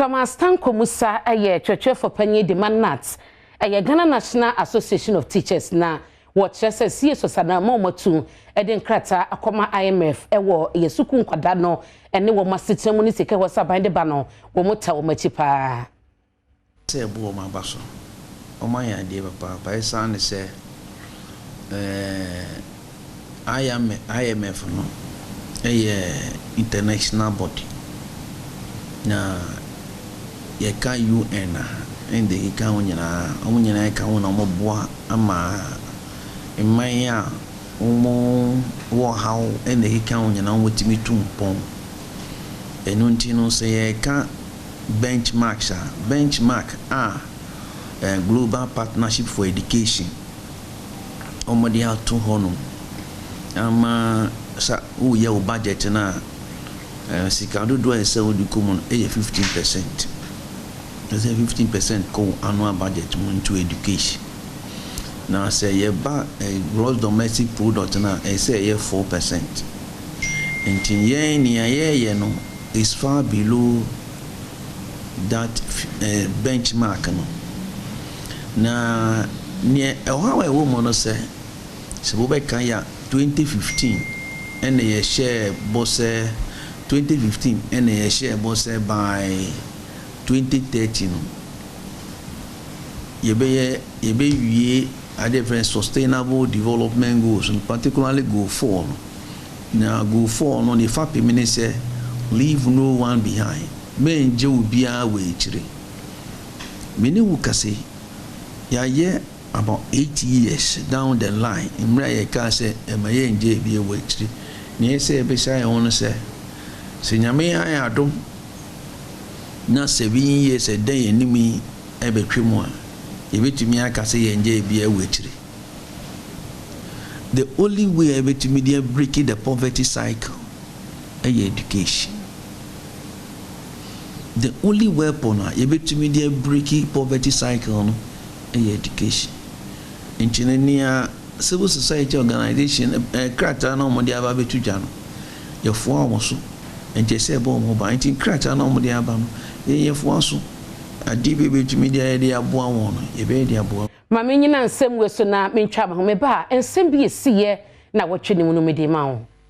Thomas Tanko Musa aye church for penny de GNAT aye Ghana National Association of Teachers na what chese CSOs na momotu eden krata akoma IMF ewo yesuku nkwada no ene wo masitemu ni sike wasaban de ba no wo mota wo machi pa se bu ma baso o ma ya de papa pa isa ne se IMF no international body na ye ka UN ende ika onyina ika wona moboa ama emanya wo how ende ika onyina wotimi tumpon enu ntino se ye ka benchmark global partnership for education omodi atu hono ama sa o ye o budget na sika do ese odi common 15%. There's a 15% co annual budget into education. Now say ye ba gross domestic product na say ye 4%. And ye no is far below that benchmark no. Na near how a woman say kaya 2015 and ye share boss 2015 and ye share boss by 2030 no yebe a different sustainable development goals, and particularly goal 4 no. Now goal 4 no the fact mean say leave no one behind men je obi a we chire meni wu kase ya ye about 8 years down the line imra ye ka say emaye nje bi e we chire ni say be shy on say senyame ya adom na 7 years a day enemy ebetwemu a ebetumi aka say yenje bia wechire. The only way ebetumi dey break the poverty cycle is education. The only weapon ebetumi dey break poverty cycle no is education. Engineer civil society organization krata na omode aba betuja no yefo awoso enti se bo mo ba enti krata na omode aba no yefo aso adibe betumi dey dey aboa won no ebe dey aboa ma me nyina nsem we so na mentwa ma ho me ba ensem bi esiye na wotwe ne mu no me de ma wo